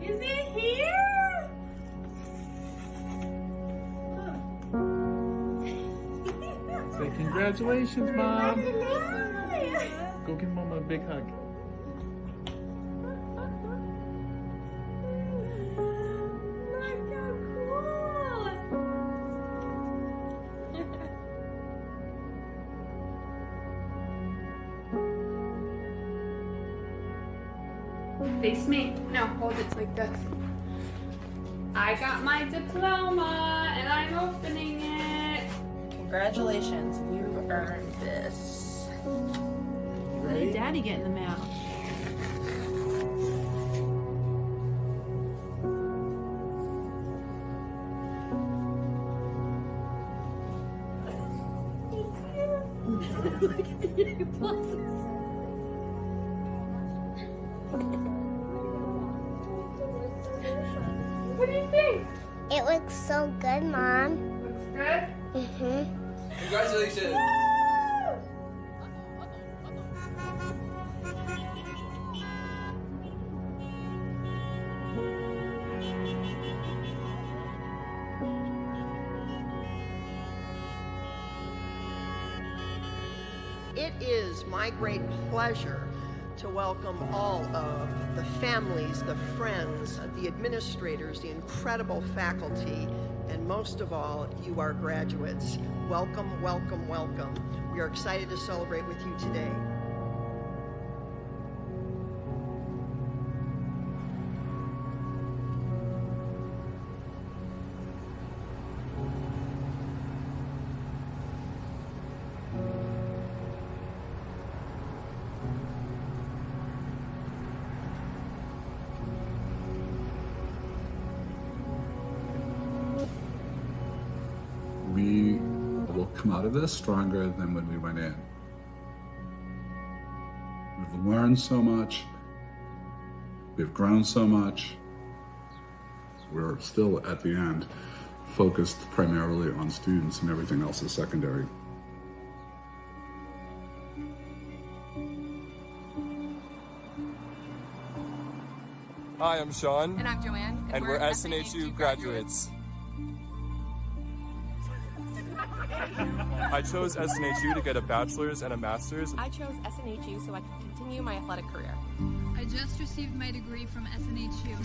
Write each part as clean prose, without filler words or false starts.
Is it here? Say congratulations, Mom. Congratulations. Go give Mama a big hug. Look how cool. Face me. No, hold it like this. I got my diploma and I'm opening it. Congratulations, you earned this. What did Daddy get in the mail? Look at your glasses. What do you think? It looks so good, Mom. Looks good? Mm-hmm. Congratulations! It is my great pleasure to welcome all of the families, the friends, the administrators, the incredible faculty, and most of all, you, our graduates. Welcome, welcome, welcome. We are excited to celebrate with you today. We will come out of this stronger than when we went in. We've learned so much. We've grown so much. We're still, at the end, focused primarily on students, and everything else is secondary. Hi, I'm Sean. And I'm Joanne. And we're SNHU graduates. I chose SNHU to get a bachelor's and a master's. I chose SNHU so I could continue my athletic career. I just received my degree from SNHU.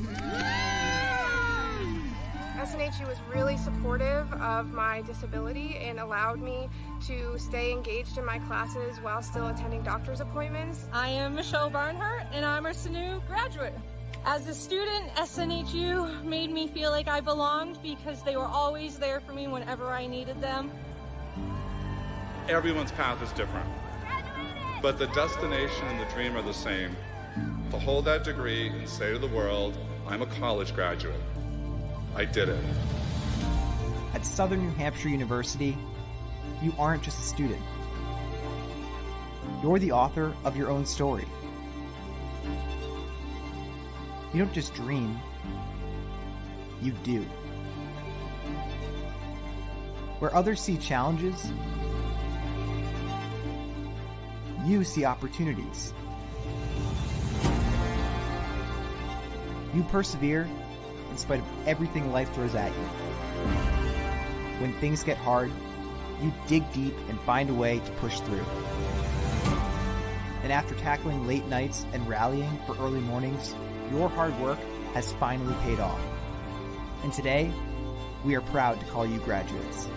SNHU was really supportive of my disability and allowed me to stay engaged in my classes while still attending doctor's appointments. I am Michelle Barnhart and I'm a SNHU graduate. As a student, SNHU made me feel like I belonged because they were always there for me whenever I needed them. Everyone's path is different, but the destination and the dream are the same. To hold that degree and say to the world, I'm a college graduate. I did it. At Southern New Hampshire University, you aren't just a student. You're the author of your own story. You don't just dream, you do. Where others see challenges, you see opportunities. You persevere in spite of everything life throws at you. When things get hard, you dig deep and find a way to push through. And after tackling late nights and rallying for early mornings, your hard work has finally paid off. And today, we are proud to call you graduates.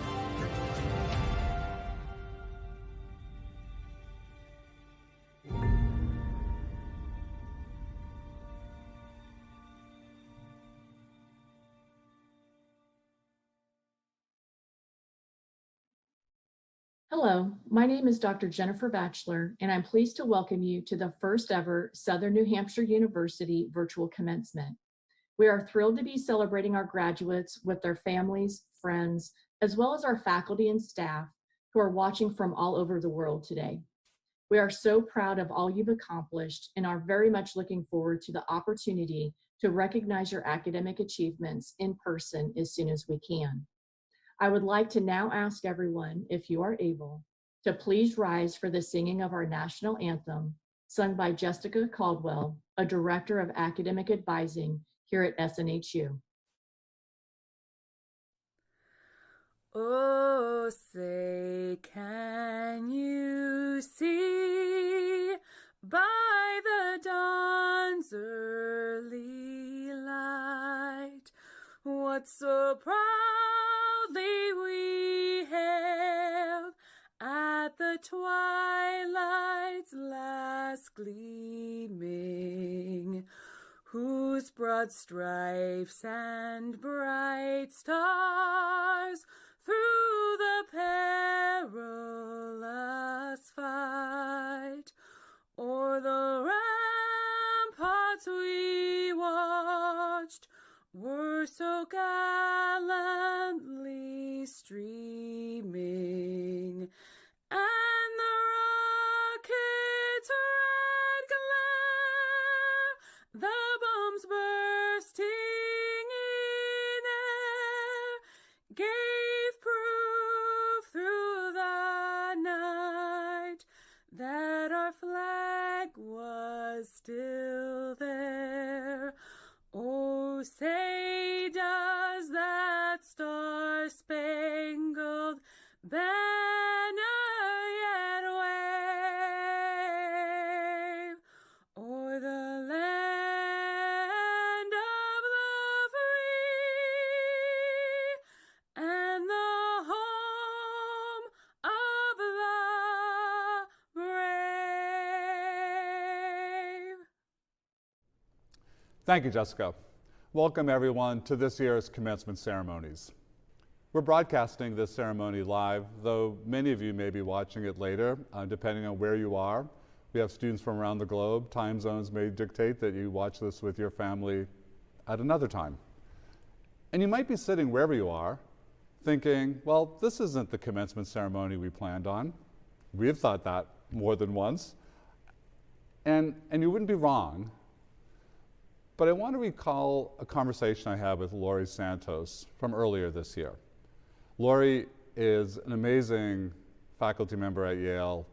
Hello, my name is Dr. Jennifer Batchelor, and I'm pleased to welcome you to the first ever Southern New Hampshire University virtual commencement. We are thrilled to be celebrating our graduates with their families, friends, as well as our faculty and staff who are watching from all over the world today. We are so proud of all you've accomplished and are very much looking forward to the opportunity to recognize your academic achievements in person as soon as we can. I would like to now ask everyone, if you are able, to please rise for the singing of our national anthem, sung by Jessica Caldwell, a director of academic advising here at SNHU. Oh, say, can you see by the dawn's early light what so proudly we hailed at the twilight's last gleaming, whose broad stripes and bright stars through the perilous fight o'er the ramparts we watched were so gallantly streaming, and the rocket's red glare, the bombs bursting in air, gave proof through the night that our flag was still there. Oh, say does that star-spangled banner yet wave o'er the land of the free and the home of the brave? Thank you, Jessica. Welcome, everyone, to this year's commencement ceremonies. We're broadcasting this ceremony live, though many of you may be watching it later, depending on where you are. We have students from around the globe. Time zones may dictate that you watch this with your family at another time. And you might be sitting wherever you are, thinking, well, this isn't the commencement ceremony we planned on. We've thought that more than once. And you wouldn't be wrong. But I want to recall a conversation I had with Lori Santos from earlier this year. Lori is an amazing faculty member at Yale,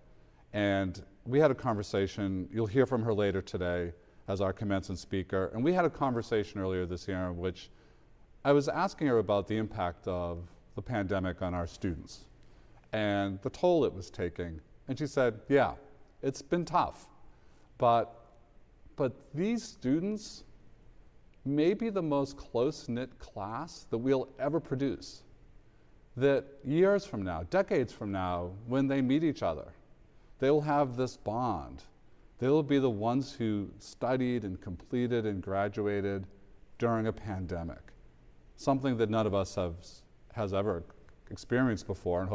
and we had a conversation. You'll hear from her later today as our commencement speaker. And we had a conversation earlier this year in which I was asking her about the impact of the pandemic on our students and the toll it was taking. And she said, yeah, it's been tough, but these students may be the most close-knit class that we'll ever produce. That years from now, decades from now, when they meet each other, they will have this bond. They will be the ones who studied and completed and graduated during a pandemic, something that none of us has ever experienced before, and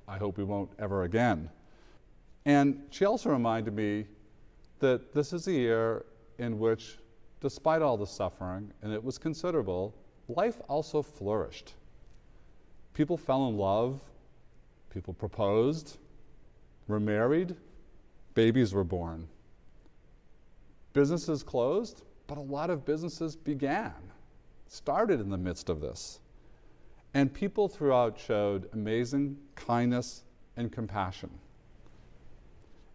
I hope we won't ever again. And she also reminded me that this is a year in which, despite all the suffering, and it was considerable, life also flourished. People fell in love, people proposed, were married, babies were born. Businesses closed, but a lot of businesses started in the midst of this. And people throughout showed amazing kindness and compassion.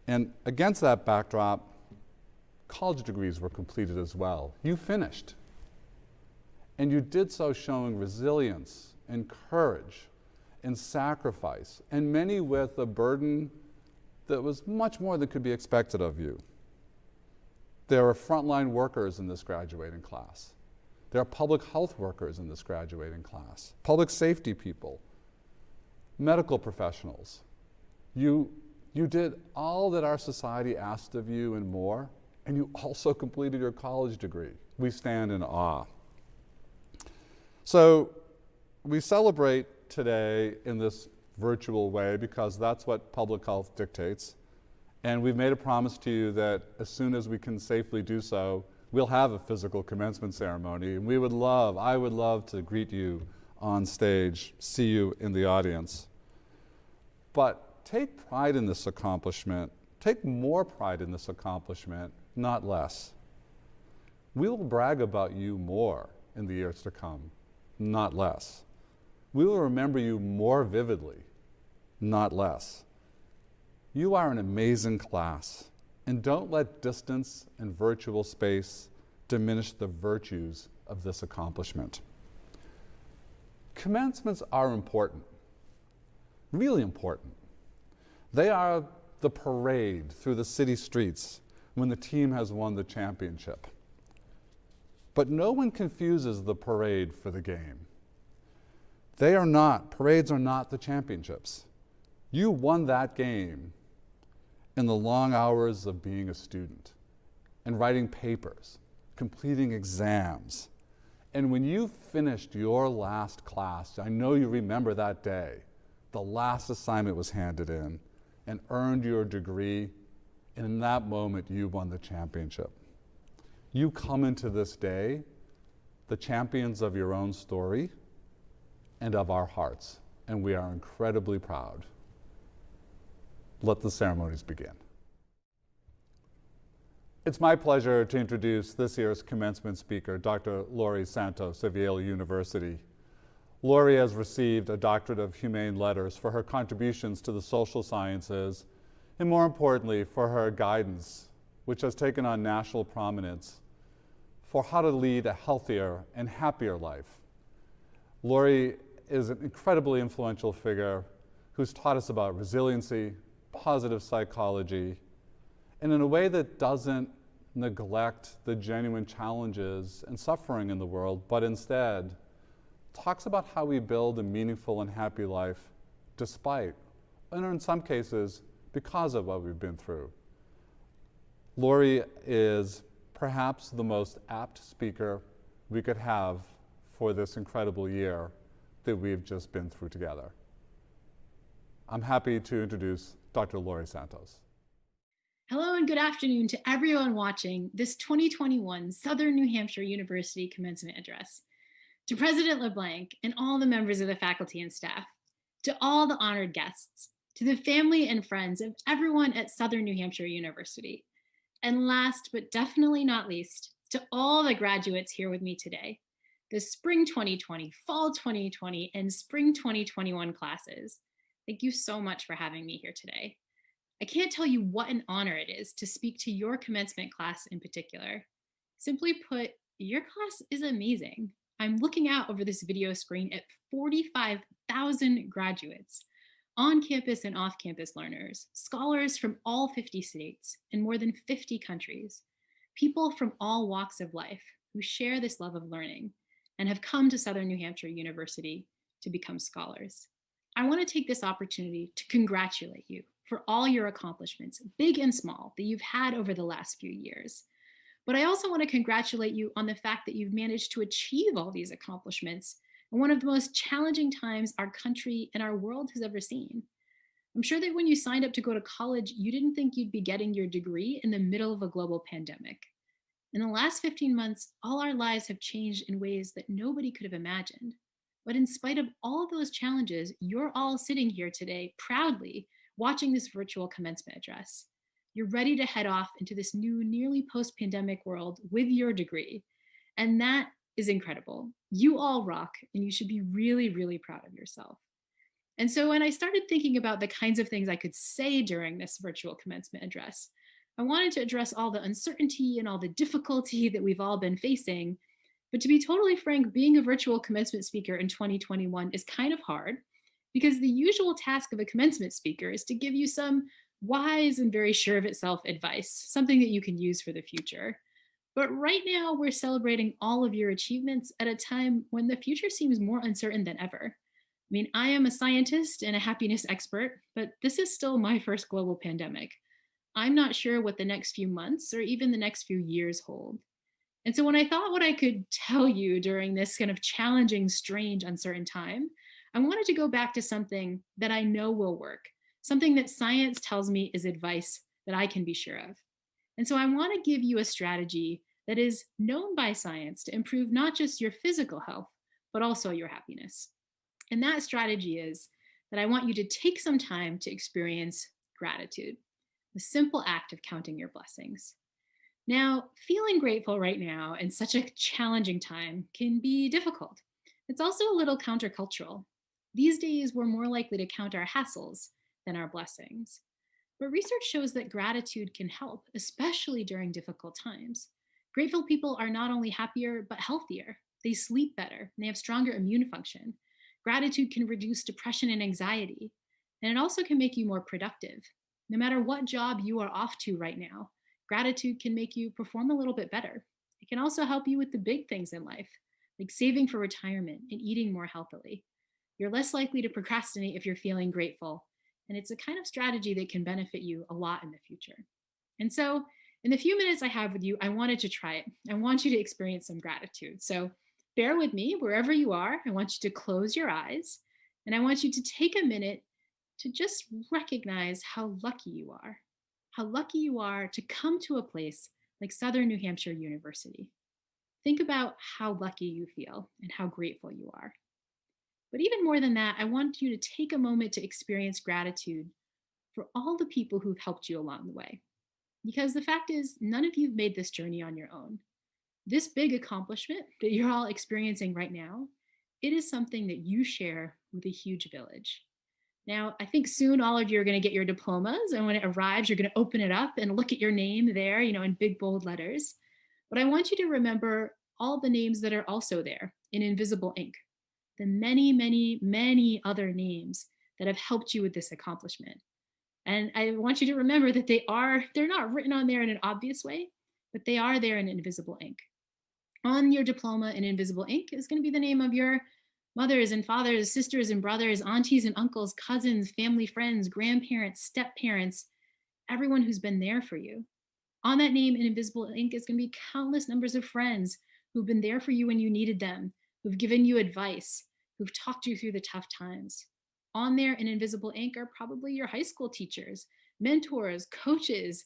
And against that backdrop, college degrees were completed as well. You finished. And you did so showing resilience and courage and sacrifice, and many with a burden that was much more than could be expected of you. There are frontline workers in this graduating class. There are public health workers in this graduating class, public safety people, medical professionals. You did all that our society asked of you and more, and you also completed your college degree. We stand in awe. So we celebrate today in this virtual way because that's what public health dictates. And we've made a promise to you that as soon as we can safely do so, we'll have a physical commencement ceremony. And I would love to greet you on stage, see you in the audience. But take pride in this accomplishment. Take more pride in this accomplishment, not less. We will brag about you more in the years to come, not less. We will remember you more vividly, not less. You are an amazing class, And don't let distance and virtual space diminish the virtues of this accomplishment. Commencements are important, really important. They are the parade through the city streets when the team has won the championship. But no one confuses the parade for the game. Parades are not the championships. You won that game in the long hours of being a student and writing papers, completing exams. And when you finished your last class, I know you remember that day, the last assignment was handed in and earned your degree, and in that moment you won the championship. You come into this day the champions of your own story and of our hearts, and we are incredibly proud. Let the ceremonies begin. It's my pleasure to introduce this year's commencement speaker, Dr. Lori Santos of Yale University. Lori has received a Doctorate of Humane Letters for her contributions to the social sciences, and more importantly, for her guidance, which has taken on national prominence for how to lead a healthier and happier life. Lori is an incredibly influential figure who's taught us about resiliency, positive psychology, and in a way that doesn't neglect the genuine challenges and suffering in the world, but instead talks about how we build a meaningful and happy life despite, and in some cases, because of what we've been through. Lori is perhaps the most apt speaker we could have for this incredible year that we've just been through together. I'm happy to introduce Dr. Lori Santos. Hello and good afternoon to everyone watching this 2021 Southern New Hampshire University Commencement Address. To President LeBlanc and all the members of the faculty and staff, to all the honored guests, to the family and friends of everyone at Southern New Hampshire University, and last but definitely not least, to all the graduates here with me today, the Spring 2020, Fall 2020, and Spring 2021 classes. Thank you so much for having me here today. I can't tell you what an honor it is to speak to your commencement class in particular. Simply put, your class is amazing. I'm looking out over this video screen at 45,000 graduates, on-campus and off-campus learners, scholars from all 50 states and more than 50 countries, people from all walks of life who share this love of learning and have come to Southern New Hampshire University to become scholars. I want to take this opportunity to congratulate you for all your accomplishments, big and small, that you've had over the last few years. But I also want to congratulate you on the fact that you've managed to achieve all these accomplishments in one of the most challenging times our country and our world has ever seen. I'm sure that when you signed up to go to college, you didn't think you'd be getting your degree in the middle of a global pandemic. In the last 15 months, all our lives have changed in ways that nobody could have imagined. But in spite of all of those challenges, you're all sitting here today proudly watching this virtual commencement address. You're ready to head off into this new, nearly post-pandemic world with your degree. And that is incredible. You all rock, and you should be really, really proud of yourself. And so when I started thinking about the kinds of things I could say during this virtual commencement address, I wanted to address all the uncertainty and all the difficulty that we've all been facing. But to be totally frank, being a virtual commencement speaker in 2021 is kind of hard, because the usual task of a commencement speaker is to give you some wise and very sure of itself advice, something that you can use for the future. But right now, we're celebrating all of your achievements at a time when the future seems more uncertain than ever. I mean, I am a scientist and a happiness expert, but this is still my first global pandemic. I'm not sure what the next few months or even the next few years hold. And so when I thought what I could tell you during this kind of challenging, strange, uncertain time, I wanted to go back to something that I know will work, something that science tells me is advice that I can be sure of. And so I want to give you a strategy that is known by science to improve not just your physical health, but also your happiness. And that strategy is that I want you to take some time to experience gratitude, the simple act of counting your blessings. Now, feeling grateful right now in such a challenging time can be difficult. It's also a little countercultural. These days, we're more likely to count our hassles than our blessings. But research shows that gratitude can help, especially during difficult times. Grateful people are not only happier, but healthier. They sleep better, and they have stronger immune function. Gratitude can reduce depression and anxiety, and it also can make you more productive. No matter what job you are off to right now, gratitude can make you perform a little bit better. It can also help you with the big things in life, like saving for retirement and eating more healthily. You're less likely to procrastinate if you're feeling grateful, and it's a kind of strategy that can benefit you a lot in the future. And so, in the few minutes I have with you, I wanted to try it. I want you to experience some gratitude. So, bear with me wherever you are. I want you to close your eyes, and I want you to take a minute to just recognize how lucky you are. How lucky you are to come to a place like Southern New Hampshire University. Think about how lucky you feel and how grateful you are. But even more than that, I want you to take a moment to experience gratitude for all the people who've helped you along the way. Because the fact is, none of you've made this journey on your own. This big accomplishment that you're all experiencing right now, it is something that you share with a huge village. Now, I think soon all of you are going to get your diplomas, and when it arrives, you're going to open it up and look at your name there, in big bold letters. But I want you to remember all the names that are also there in invisible ink, the many, many, many other names that have helped you with this accomplishment. And I want you to remember that they're not written on there in an obvious way, but they are there in invisible ink. On your diploma in invisible ink is going to be the name of your mothers and fathers, sisters and brothers, aunties and uncles, cousins, family, friends, grandparents, step-parents, everyone who's been there for you. On that name in invisible ink is going to be countless numbers of friends who've been there for you when you needed them, who've given you advice, who've talked you through the tough times. On there in invisible ink are probably your high school teachers, mentors, coaches,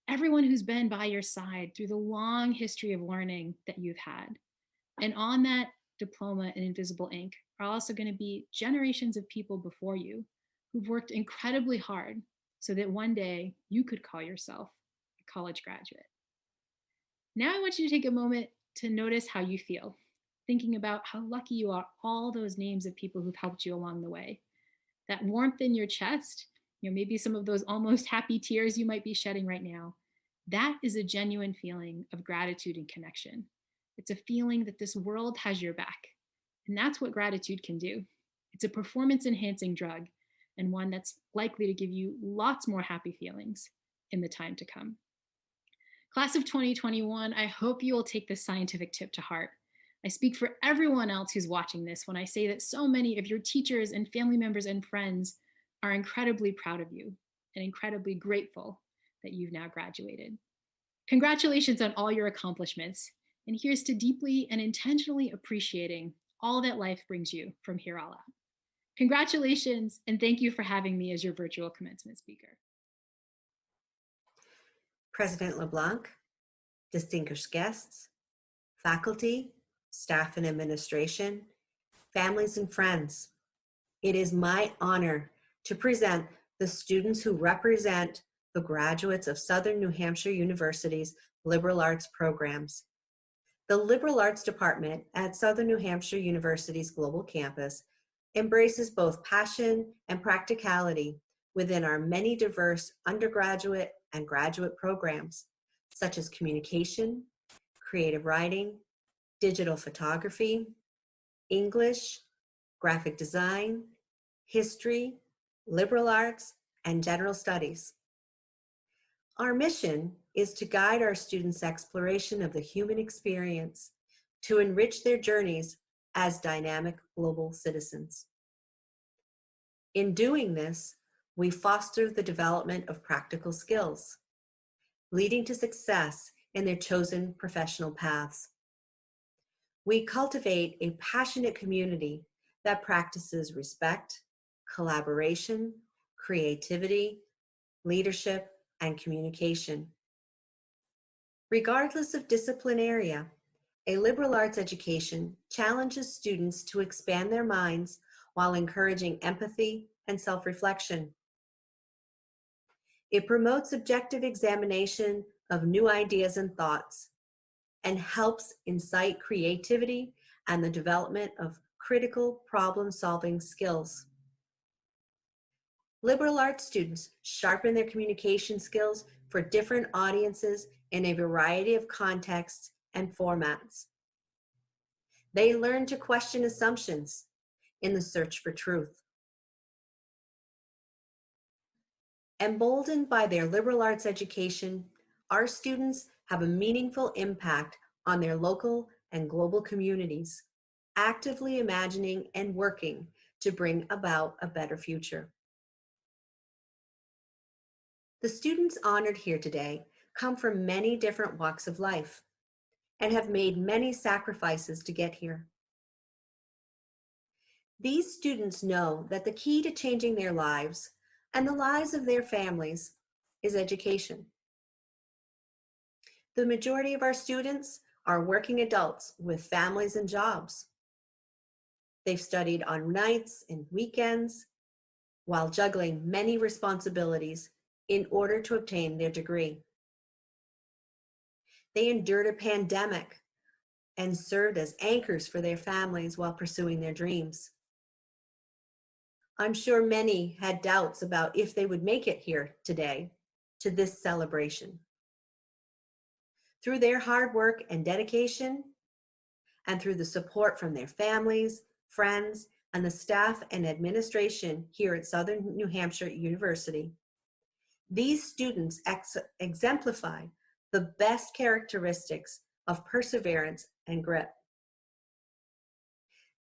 everyone who's been by your side through the long history of learning that you've had. And on that diploma in invisible ink are also going to be generations of people before you who've worked incredibly hard so that one day you could call yourself a college graduate. Now I want you to take a moment to notice how you feel, thinking about how lucky you are, all those names of people who've helped you along the way. That warmth in your chest, maybe some of those almost happy tears you might be shedding right now, that is a genuine feeling of gratitude and connection. It's a feeling that this world has your back. And that's what gratitude can do. It's a performance-enhancing drug, and one that's likely to give you lots more happy feelings in the time to come. Class of 2021, I hope you will take this scientific tip to heart. I speak for everyone else who's watching this when I say that so many of your teachers and family members and friends are incredibly proud of you and incredibly grateful that you've now graduated. Congratulations on all your accomplishments, and here's to deeply and intentionally appreciating all that life brings you from here on out. Congratulations, and thank you for having me as your virtual commencement speaker. President LeBlanc, distinguished guests, faculty, staff and administration, families and friends, it is my honor to present the students who represent the graduates of Southern New Hampshire University's liberal arts programs. The Liberal Arts Department at Southern New Hampshire University's global campus embraces both passion and practicality within our many diverse undergraduate and graduate programs, such as communication, creative writing, digital photography, English, graphic design, history, liberal arts, and general studies. Our mission is to guide our students' exploration of the human experience to enrich their journeys as dynamic global citizens. In doing this, we foster the development of practical skills, leading to success in their chosen professional paths. We cultivate a passionate community that practices respect, collaboration, creativity, leadership, and communication. Regardless of discipline area, a liberal arts education challenges students to expand their minds while encouraging empathy and self-reflection. It promotes objective examination of new ideas and thoughts, and helps incite creativity and the development of critical problem-solving skills. Liberal arts students sharpen their communication skills for different audiences in a variety of contexts and formats. They learn to question assumptions in the search for truth. Emboldened by their liberal arts education, our students have a meaningful impact on their local and global communities, actively imagining and working to bring about a better future. The students honored here today come from many different walks of life and have made many sacrifices to get here. These students know that the key to changing their lives and the lives of their families is education. The majority of our students are working adults with families and jobs. They've studied on nights and weekends while juggling many responsibilities in order to obtain their degree. They endured a pandemic and served as anchors for their families while pursuing their dreams. I'm sure many had doubts about if they would make it here today to this celebration. Through their hard work and dedication, and through the support from their families, friends, and the staff and administration here at Southern New Hampshire University, these students exemplify the best characteristics of perseverance and grit.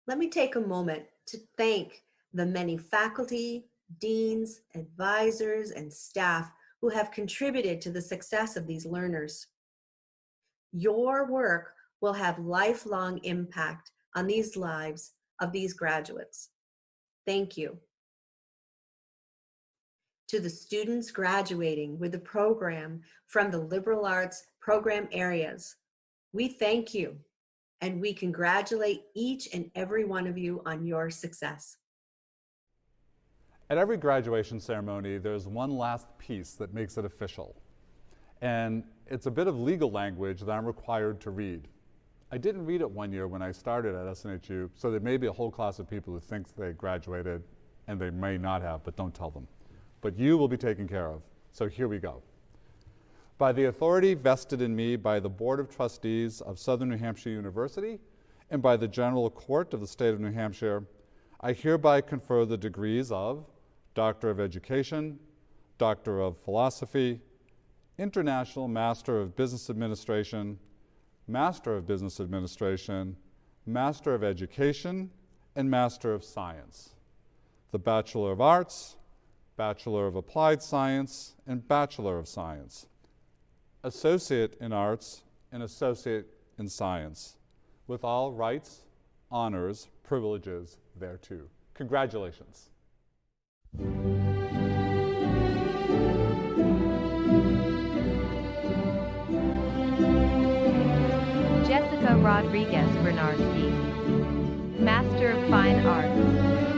Let me take a moment to thank the many faculty, deans, advisors, and staff who have contributed to the success of these learners. Your work will have lifelong impact on these lives of these graduates. Thank you. To the students graduating with the program from the liberal arts program areas, we thank you and we congratulate each and every one of you on your success. At every graduation ceremony, there's one last piece that makes it official. And it's a bit of legal language that I'm required to read. I didn't read it one year when I started at SNHU, so there may be a whole class of people who think they graduated, and they may not have, but don't tell them. But you will be taken care of. So here we go. By the authority vested in me by the Board of Trustees of Southern New Hampshire University and by the General Court of the State of New Hampshire, I hereby confer the degrees of Doctor of Education, Doctor of Philosophy, International Master of Business Administration, Master of Business Administration, Master of Education, and Master of Science. The Bachelor of Arts, Bachelor of Applied Science, and Bachelor of Science. Associate in Arts and Associate in Science, with all rights, honors, privileges thereto. Congratulations. Jessica Rodriguez Bernarski, Master of Fine Arts.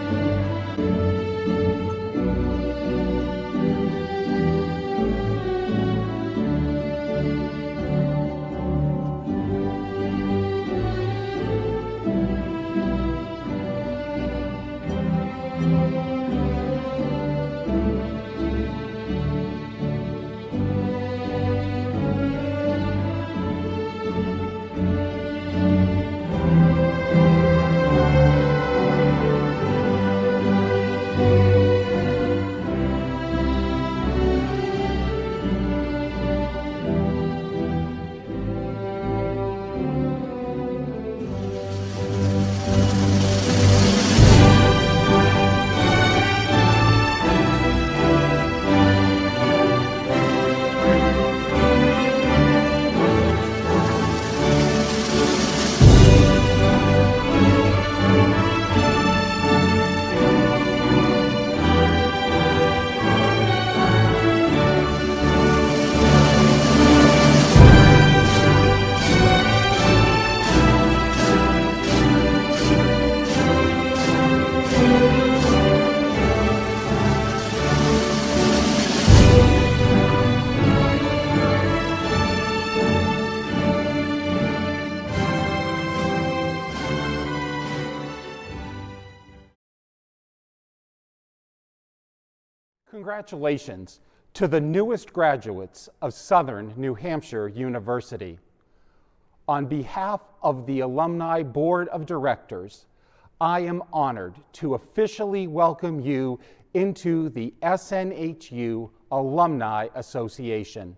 Congratulations to the newest graduates of Southern New Hampshire University. On behalf of the Alumni Board of Directors, I am honored to officially welcome you into the SNHU Alumni Association.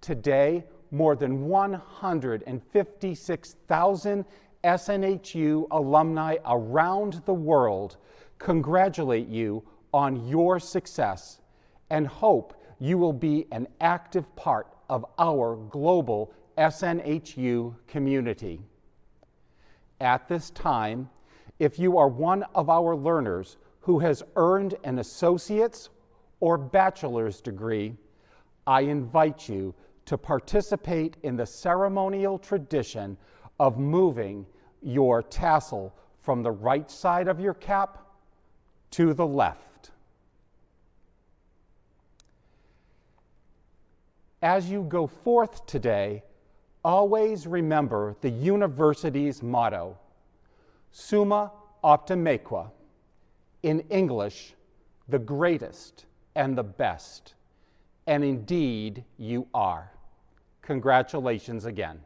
Today, more than 156,000 SNHU alumni around the world congratulate you on your success and hope you will be an active part of our global SNHU community. At this time, if you are one of our learners who has earned an associate's or bachelor's degree, I invite you to participate in the ceremonial tradition of moving your tassel from the right side of your cap to the left. As you go forth today, always remember the university's motto, Summa Optimaque, in English, the greatest and the best. And indeed, you are. Congratulations again.